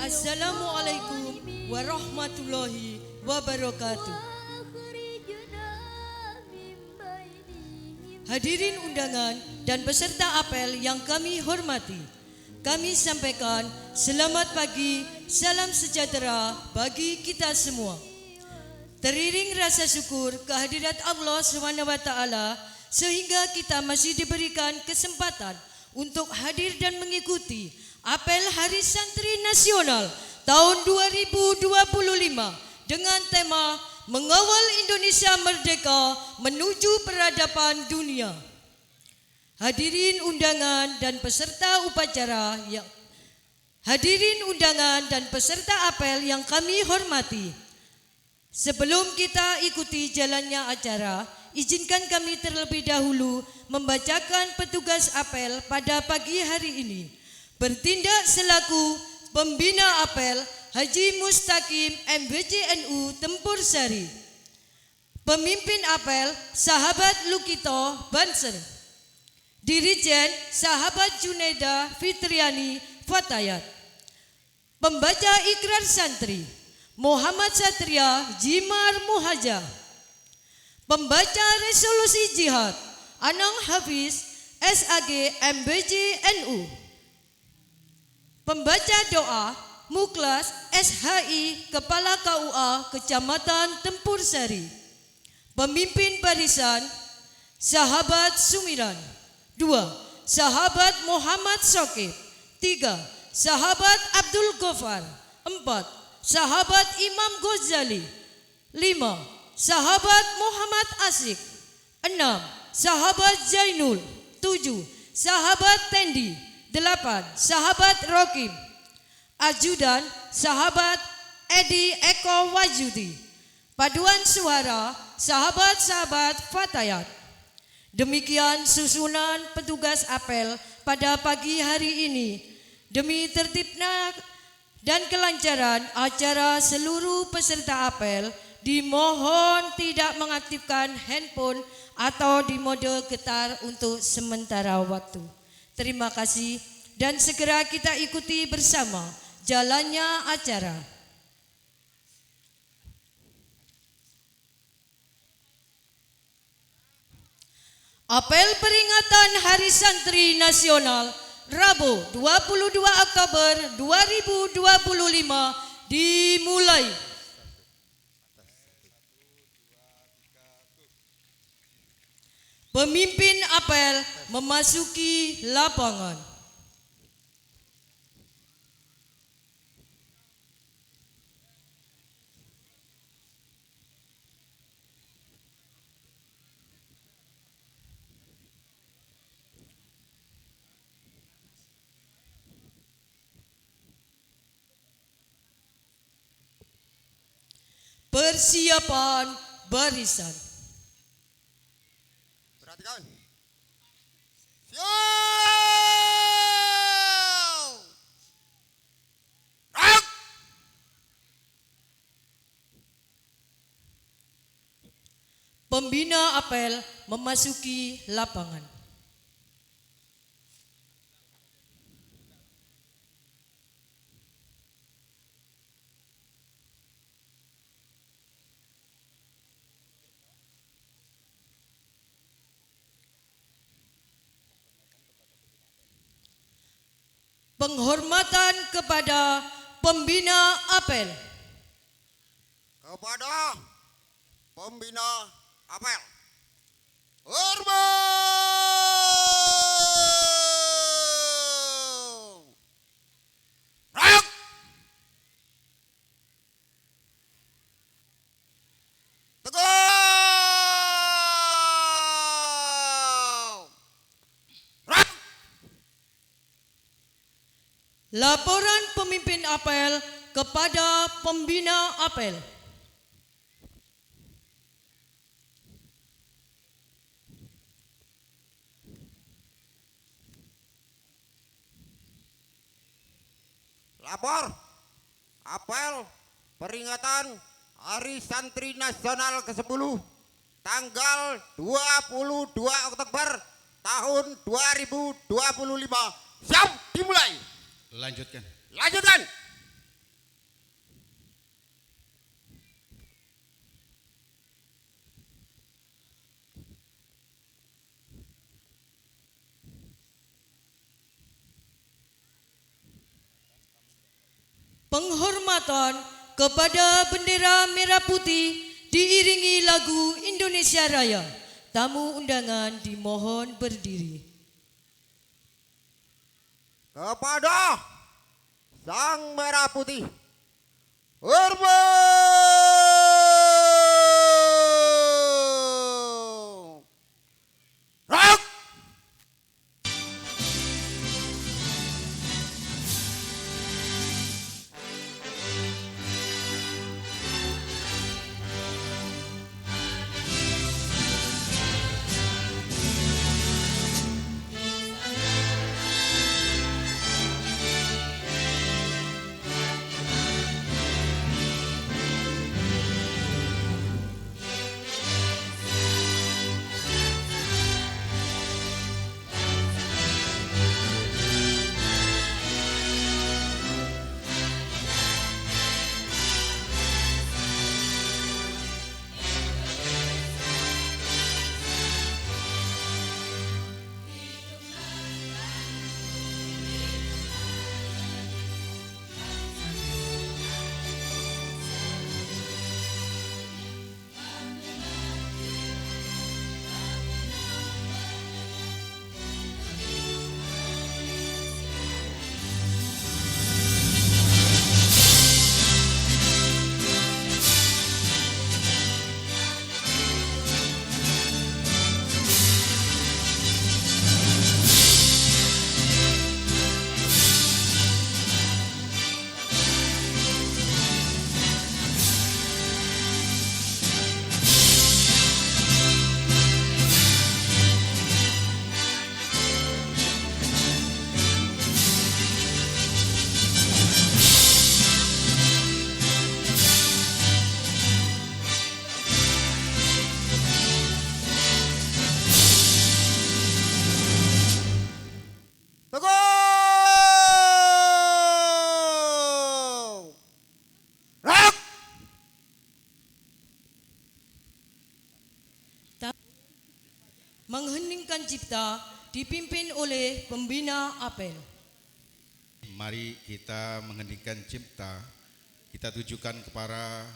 Assalamualaikum warahmatullahi wabarakatuh. Hadirin undangan dan peserta apel yang kami hormati, kami sampaikan selamat pagi, salam sejahtera bagi kita semua. Teriring rasa syukur kehadirat Allah SWT sehingga kita masih diberikan kesempatan untuk hadir dan mengikuti apel Hari Santri Nasional tahun 2025 dengan tema Mengawal Indonesia Merdeka Menuju Peradaban Dunia. Hadirin undangan dan peserta upacara yang Hadirin undangan dan peserta apel yang kami hormati, sebelum kita ikuti jalannya acara, izinkan kami terlebih dahulu membacakan petugas apel pada pagi hari ini. Bertindak selaku pembina apel Haji Mustaqim MBJNU Tempur Sari. Pemimpin apel Sahabat Lukito Banser. Dirijen Sahabat Junaida Fitriani Fatayat. Pembaca ikrar santri Muhammad Satria Jimar Muhaja. Pembaca resolusi jihad Anang Hafiz SAG MBJNU. Pembaca doa Muklas SHI Kepala KUA Kecamatan Tempur Sari. Pemimpin barisan Sahabat Sumiran. 2. Sahabat Muhammad Sokib. 3. Sahabat Abdul Gofar. 4. Sahabat Imam Ghazali. 5. Sahabat Muhammad Asik. 6. Sahabat Zainul. 7. Sahabat Tendi. 8. Sahabat Rokim. Ajudan Sahabat Edi Eko Wajudi. Paduan suara sahabat-sahabat Fatayat. Demikian susunan petugas apel pada pagi hari ini. Demi tertibnya dan kelancaran acara, seluruh peserta apel dimohon tidak mengaktifkan handphone atau di mode getar untuk sementara waktu. Terima kasih dan segera kita ikuti bersama jalannya acara. Apel peringatan Hari Santri Nasional Rabu 22 Oktober 2025 dimulai. Pemimpin apel memasuki lapangan. Persiapan barisan. Perhatikan. Siap. Rak. Pembina apel memasuki lapangan. Penghormatan kepada pembina apel. Kepada pembina apel. Hormat. Rak. Teguh. Rak. Laporan pemimpin apel kepada pembina apel. Lapor apel peringatan Hari Santri Nasional ke-10 tanggal 22 Oktober tahun 2025. Siap, dimulai. Lanjutkan. Lanjutkan. penghormatan kepada bendera merah putih diiringi lagu Indonesia Raya. Tamu undangan dimohon berdiri. Kepada Sang Merah Putih, hormat! Rock! Teguh! Rock! Mengheningkan cipta dipimpin oleh pembina apel. Mari kita mengheningkan cipta, kita tujukan kepada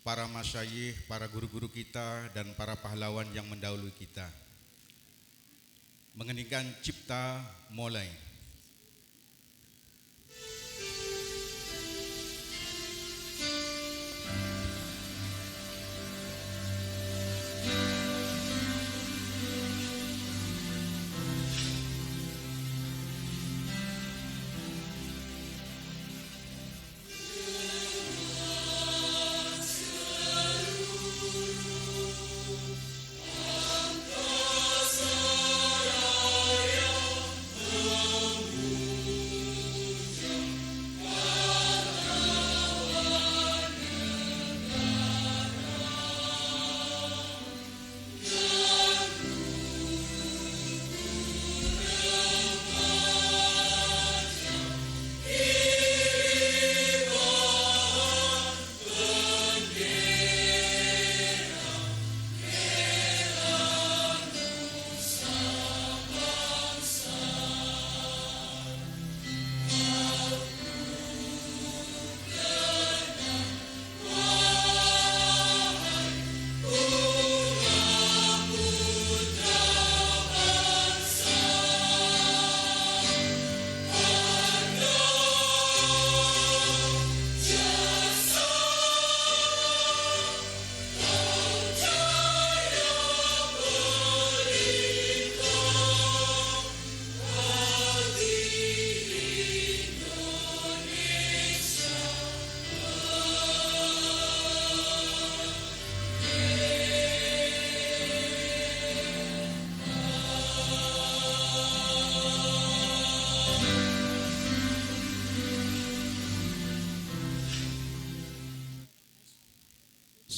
para masyayikh, para guru-guru kita dan para pahlawan yang mendahului kita. Mengheningkan cipta mulai.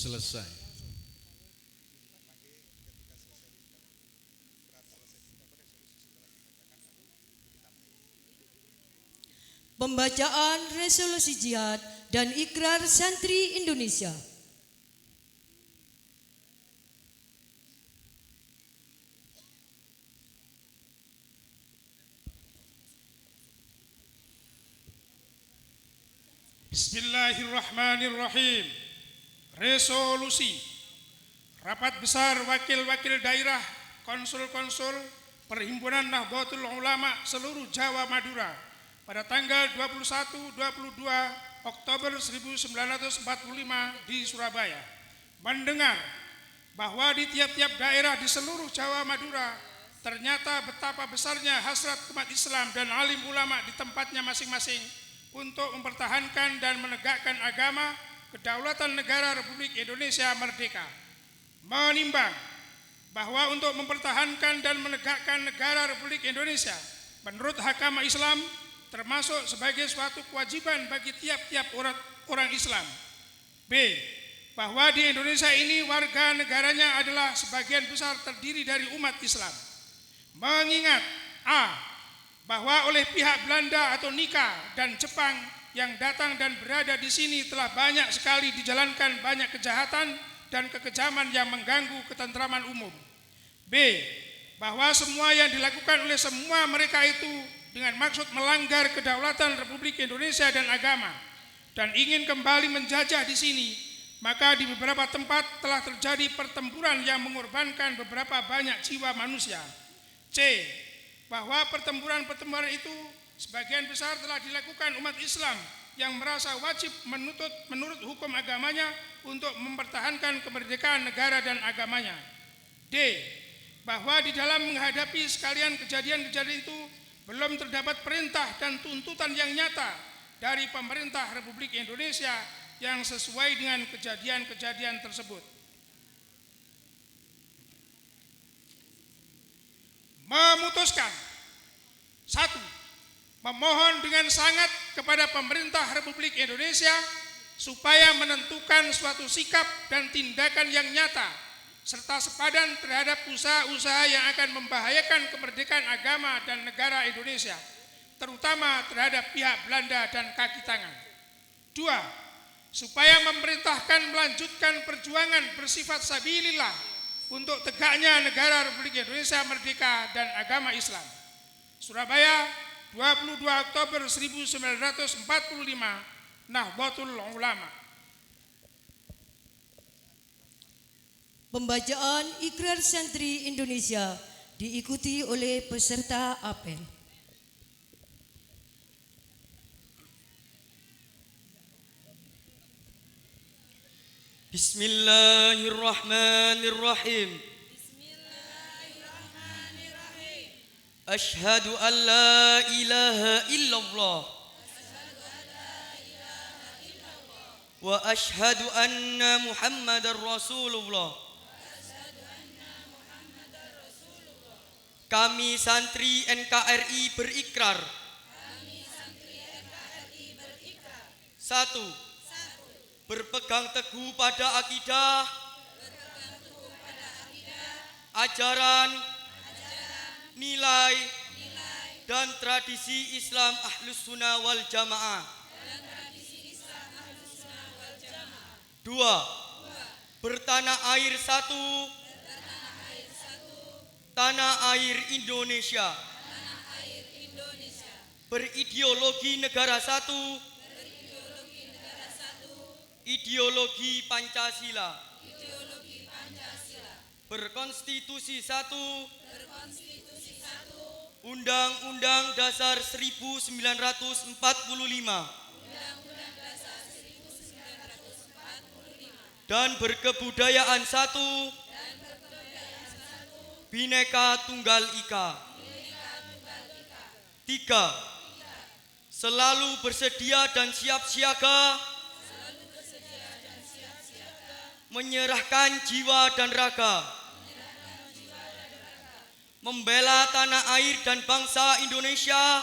Selesai. Pembacaan resolusi jihad dan ikrar santri Indonesia. Bismillahirrahmanirrahim. Resolusi Rapat Besar Wakil-Wakil Daerah Konsul-Konsul Perhimpunan Nahdlatul Ulama seluruh Jawa Madura pada tanggal 21-22 Oktober 1945 di Surabaya mendengar bahwa di tiap-tiap daerah di seluruh Jawa Madura ternyata betapa besarnya hasrat umat Islam dan alim ulama di tempatnya masing-masing untuk mempertahankan dan menegakkan agama kedaulatan negara Republik Indonesia merdeka. Menimbang bahwa untuk mempertahankan dan menegakkan negara Republik Indonesia menurut agama Islam termasuk sebagai suatu kewajiban bagi tiap-tiap orang Islam. B. Bahwa di Indonesia ini warga negaranya adalah sebagian besar terdiri dari umat Islam. Mengingat A. Bahwa oleh pihak Belanda atau Nika dan Jepang yang datang dan berada di sini telah banyak sekali dijalankan banyak kejahatan dan kekejaman yang mengganggu ketentraman umum. B. Bahwa semua yang dilakukan oleh semua mereka itu dengan maksud melanggar kedaulatan Republik Indonesia dan agama dan ingin kembali menjajah di sini, maka di beberapa tempat telah terjadi pertempuran yang mengorbankan beberapa banyak jiwa manusia. C. Bahwa pertempuran-pertempuran itu sebagian besar telah dilakukan umat Islam yang merasa wajib menurut hukum agamanya untuk mempertahankan kemerdekaan negara dan agamanya. D. Bahwa di dalam menghadapi sekalian kejadian-kejadian itu belum terdapat perintah dan tuntutan yang nyata dari pemerintah Republik Indonesia yang sesuai dengan kejadian-kejadian tersebut. Memutuskan 1. Memohon dengan sangat kepada pemerintah Republik Indonesia supaya menentukan suatu sikap dan tindakan yang nyata serta sepadan terhadap usaha-usaha yang akan membahayakan kemerdekaan agama dan negara Indonesia, terutama terhadap pihak Belanda dan kaki tangan. 2. Supaya memerintahkan melanjutkan perjuangan bersifat sabilillah untuk tegaknya negara Republik Indonesia merdeka dan agama Islam. Surabaya, 22 Oktober 1945, Nahdlatul Ulama. Pembacaan Ikrar Santri Indonesia diikuti oleh peserta apel. Bismillahirrahmanirrahim. Asyhadu an la ilaha illallah wa asyhadu anna Muhammadar Rasulullah. Kami santri NKRI berikrar. 1. Berpegang teguh pada akidah, ajaran, nilai, dan tradisi Islam Ahlus Sunnah wal Jamaah. 2. Bertanah air satu, tanah air Indonesia. Berideologi negara satu, ideologi Pancasila. Berkonstitusi satu, Undang-Undang Dasar 1945. Dan berkebudayaan satu, Bhinneka Tunggal Ika. 3. Selalu bersedia dan siap siaga menyerahkan jiwa dan raga, membela tanah air dan bangsa Indonesia,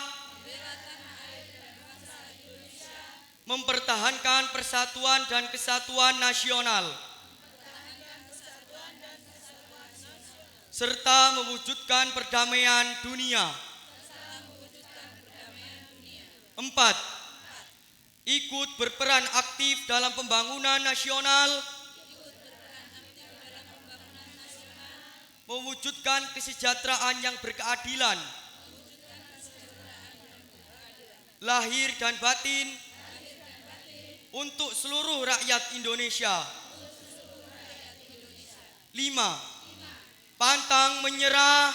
mempertahankan persatuan dan kesatuan nasional, serta mewujudkan perdamaian dunia. 4. Ikut berperan aktif dalam pembangunan nasional, mewujudkan kesejahteraan yang berkeadilan, lahir dan batin, untuk seluruh rakyat Indonesia. 5. Pantang menyerah,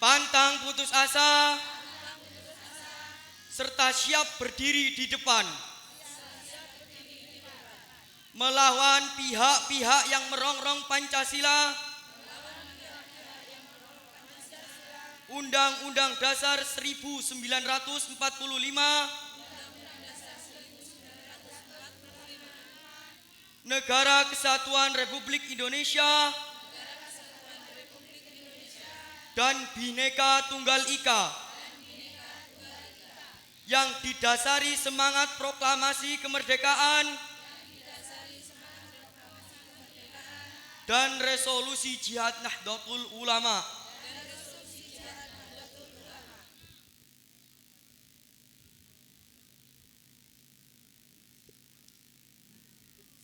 pantang putus asa, serta siap berdiri di depan melawan pihak-pihak yang merongrong Pancasila, Undang-Undang Dasar 1945, Negara Kesatuan Republik Indonesia, dan Bhinneka Tunggal Ika, yang didasari semangat proklamasi kemerdekaan dan resolusi Jihad Nahdlatul Ulama.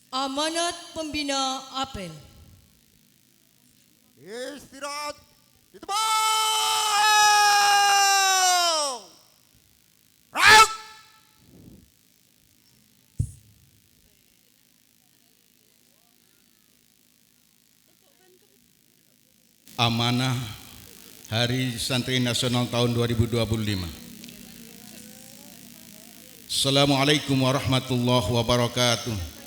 Amanat Pembina Apel. Istirahat di tempat. Rauk! Amanah Hari Santri Nasional tahun 2025. Assalamualaikum warahmatullahi wabarakatuh.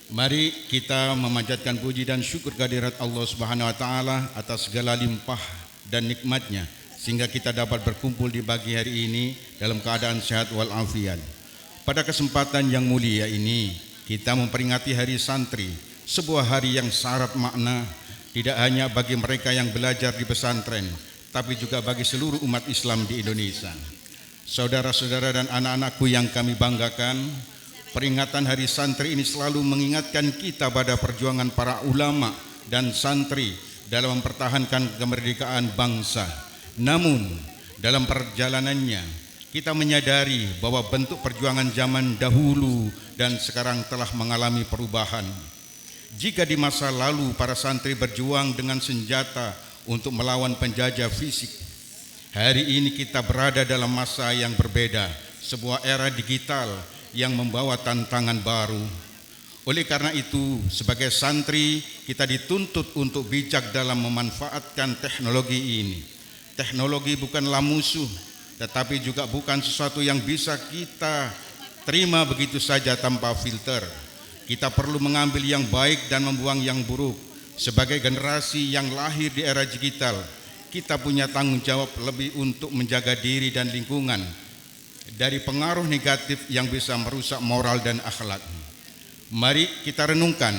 Mari kita memanjatkan puji dan syukur kehadirat Allah Subhanahu wa taala atas segala limpah dan nikmatnya sehingga kita dapat berkumpul di pagi hari ini dalam keadaan sehat walafiat. Pada kesempatan yang mulia ini kita memperingati Hari Santri, sebuah hari yang syarat makna tidak hanya bagi mereka yang belajar di pesantren tapi juga bagi seluruh umat Islam di Indonesia. Saudara-saudara dan anak-anakku yang kami banggakan, peringatan Hari Santri ini selalu mengingatkan kita pada perjuangan para ulama dan santri dalam mempertahankan kemerdekaan bangsa. Namun, dalam perjalanannya, kita menyadari bahwa bentuk perjuangan zaman dahulu dan sekarang telah mengalami perubahan. Jika di masa lalu para santri berjuang dengan senjata untuk melawan penjajah fisik, hari ini kita berada dalam masa yang berbeda, sebuah era digital yang membawa tantangan baru. Oleh karena itu, sebagai santri kita dituntut untuk bijak dalam memanfaatkan teknologi ini. Teknologi bukanlah musuh, tetapi juga bukan sesuatu yang bisa kita terima begitu saja tanpa filter. Kita perlu mengambil yang baik dan membuang yang buruk. Sebagai generasi yang lahir di era digital, kita punya tanggung jawab lebih untuk menjaga diri dan lingkungan dari pengaruh negatif yang bisa merusak moral dan akhlak. Mari kita renungkan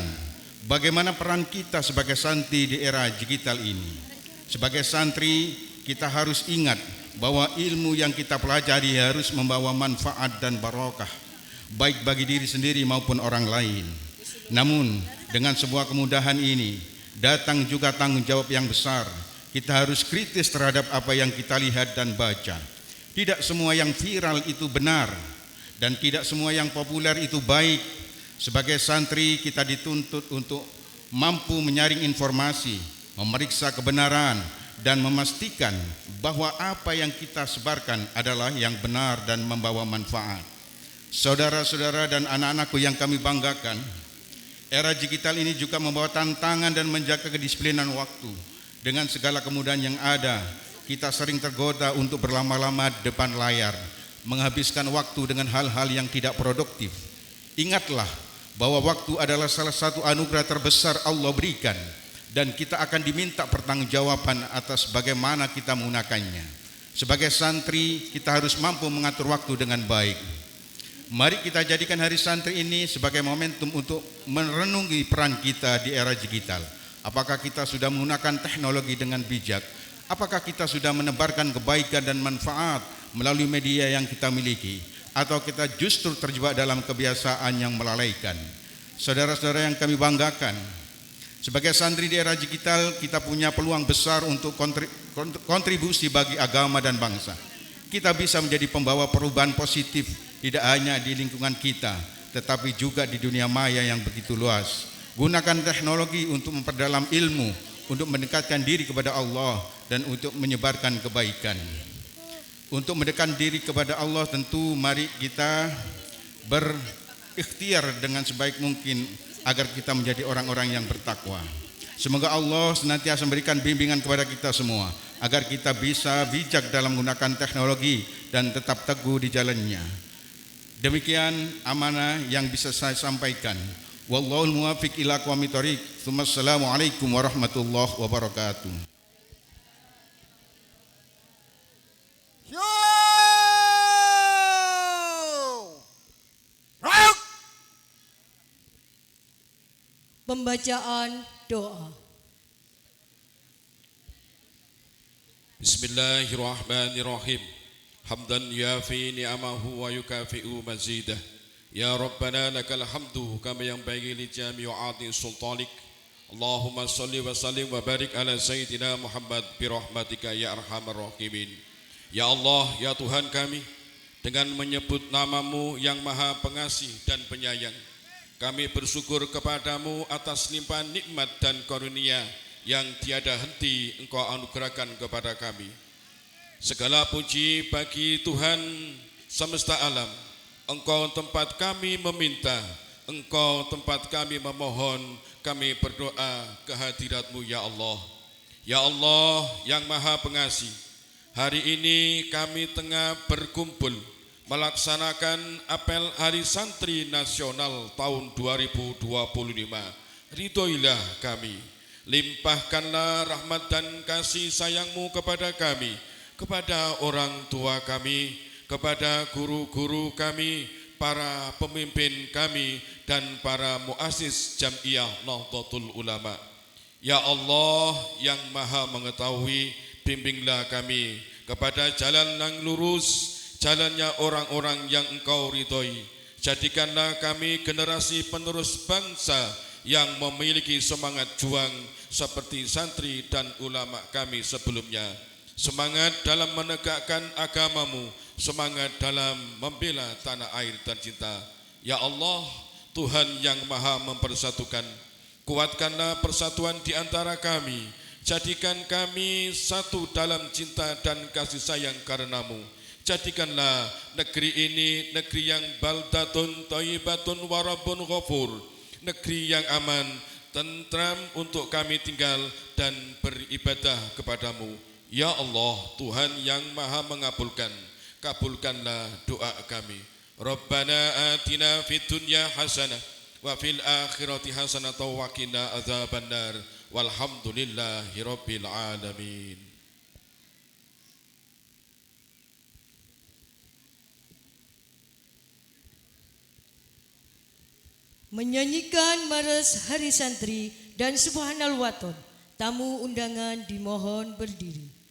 bagaimana peran kita sebagai santri di era digital ini. Sebagai santri, kita harus ingat bahwa ilmu yang kita pelajari harus membawa manfaat dan barokah, baik bagi diri sendiri maupun orang lain. Namun, dengan sebuah kemudahan ini, datang juga tanggung jawab yang besar. Kita harus kritis terhadap apa yang kita lihat dan baca. Tidak semua yang viral itu benar, dan tidak semua yang populer itu baik. Sebagai santri, kita dituntut untuk mampu menyaring informasi, memeriksa kebenaran, dan memastikan bahwa apa yang kita sebarkan adalah yang benar dan membawa manfaat. Saudara-saudara dan anak-anakku yang kami banggakan, era digital ini juga membawa tantangan dan menjaga kedisiplinan waktu. Dengan segala kemudahan yang ada, kita sering tergoda untuk berlama-lama di depan layar, menghabiskan waktu dengan hal-hal yang tidak produktif. Ingatlah bahwa waktu adalah salah satu anugerah terbesar Allah berikan, dan kita akan diminta pertanggungjawaban atas bagaimana kita menggunakannya. Sebagai santri, kita harus mampu mengatur waktu dengan baik. Mari kita jadikan Hari Santri ini sebagai momentum untuk merenungi peran kita di era digital. Apakah kita sudah menggunakan teknologi dengan bijak? Apakah kita sudah menebarkan kebaikan dan manfaat melalui media yang kita miliki? Atau kita justru terjebak dalam kebiasaan yang melalaikan? Saudara-saudara yang kami banggakan, sebagai santri di era digital, kita punya peluang besar untuk kontribusi bagi agama dan bangsa. Kita bisa menjadi pembawa perubahan positif, tidak hanya di lingkungan kita, tetapi juga di dunia maya yang begitu luas. Gunakan teknologi untuk memperdalam ilmu, untuk mendekatkan diri kepada Allah, dan untuk menyebarkan kebaikan. Untuk mendekatkan diri kepada Allah, tentu mari kita berikhtiar dengan sebaik mungkin agar kita menjadi orang-orang yang bertakwa. Semoga Allah senantiasa memberikan bimbingan kepada kita semua agar kita bisa bijak dalam menggunakan teknologi dan tetap teguh di jalannya. Demikian amanah yang bisa saya sampaikan. Wallahul muwaffiq ila aqwamit thoriq. Assalamualaikum warahmatullahi wabarakatuh. Yo! Rauk! Pembacaan doa. Bismillahirrahmanirrahim. Hamdan yafi ni'amahu wa yukafi'u mazidah. Ya Rabbana lakal hamdu kama yanbaghi li jami'ati sultanik. Allahumma salli wa sallim wa barik ala sayyidina Muhammad bi rahmatika ya arhamar rahimin. Ya Allah, ya Tuhan kami, dengan menyebut nama-Mu yang Maha Pengasih dan Penyayang, kami bersyukur kepadamu atas limpahan nikmat dan karunia yang tiada henti Engkau anugerahkan kepada kami. Segala puji bagi Tuhan semesta alam. Engkau tempat kami meminta, Engkau tempat kami memohon, kami berdoa kehadirat-Mu ya Allah. Ya Allah yang Maha Pengasih, hari ini kami tengah berkumpul melaksanakan apel Hari Santri Nasional tahun 2025. Ridhoilah kami, limpahkanlah rahmat dan kasih sayang-Mu kepada kami, kepada orang tua kami, kepada guru-guru kami, para pemimpin kami, dan para muassis Jam'iyah Nahdlatul Ulama. Ya Allah yang Maha Mengetahui, bimbinglah kami kepada jalan yang lurus, jalannya orang-orang yang Engkau ridhoi. Jadikanlah kami generasi penerus bangsa yang memiliki semangat juang seperti santri dan ulama kami sebelumnya. Semangat dalam menegakkan agama-Mu, semangat dalam membela tanah air tercinta. Ya Allah, Tuhan yang Maha Mempersatukan, kuatkanlah persatuan di antara kami. Jadikan kami satu dalam cinta dan kasih sayang karena-Mu. Jadikanlah negeri ini negeri yang baldatun thayyibatun wa rabbun ghafur, negeri yang aman, tentram untuk kami tinggal dan beribadah kepada-Mu. Ya Allah, Tuhan yang Maha Mengabulkan, kabulkanlah doa kami. Rabbana atina fid dunya hasanah wa fil akhirati hasanah wa qina adzabannar. Walhamdulillahi rabbil alamin. Menyanyikan Maras Hari Santri dan Subhanal Waton, tamu undangan dimohon berdiri.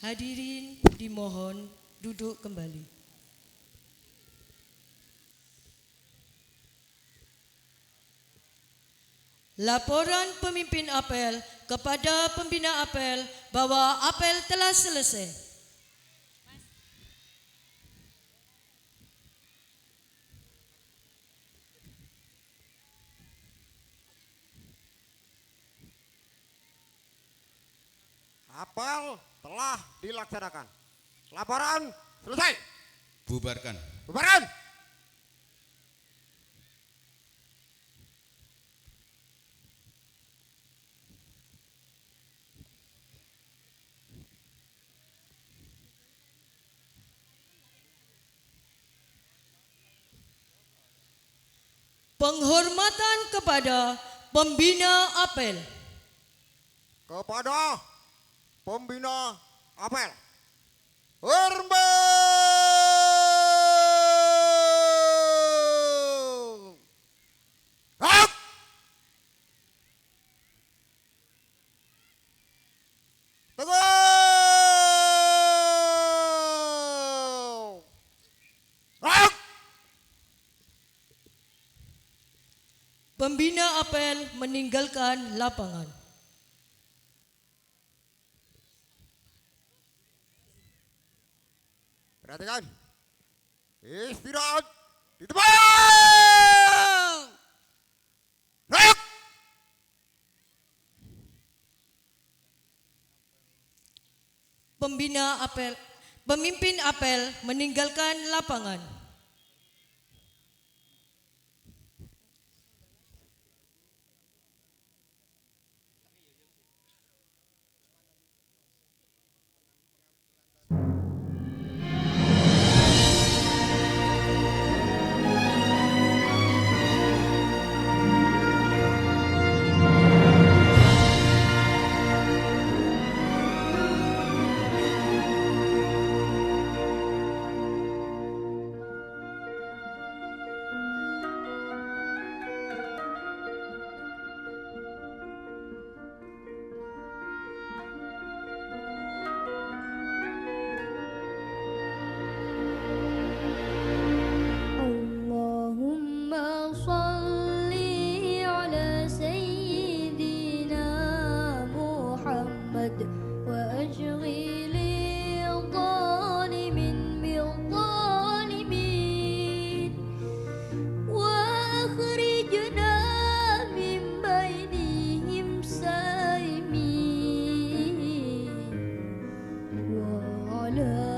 Hadirin dimohon duduk kembali. Laporan pemimpin apel kepada pembina apel bahwa apel telah selesai. Apel telah dilaksanakan. Laporan selesai. Bubarkan. Bubarkan. Penghormatan kepada pembina apel. Kepada pembina apel. Hormat. Up. Teguh. Up. Pembina apel meninggalkan lapangan. Perhatikan. Istirahat di tempat. Naik. Pemimpin apel meninggalkan lapangan. Allahumma salli ala sayyidina Muhammad wa ajghili zalimin bil zalimin wa akhrijna min bainihim salimin wa ala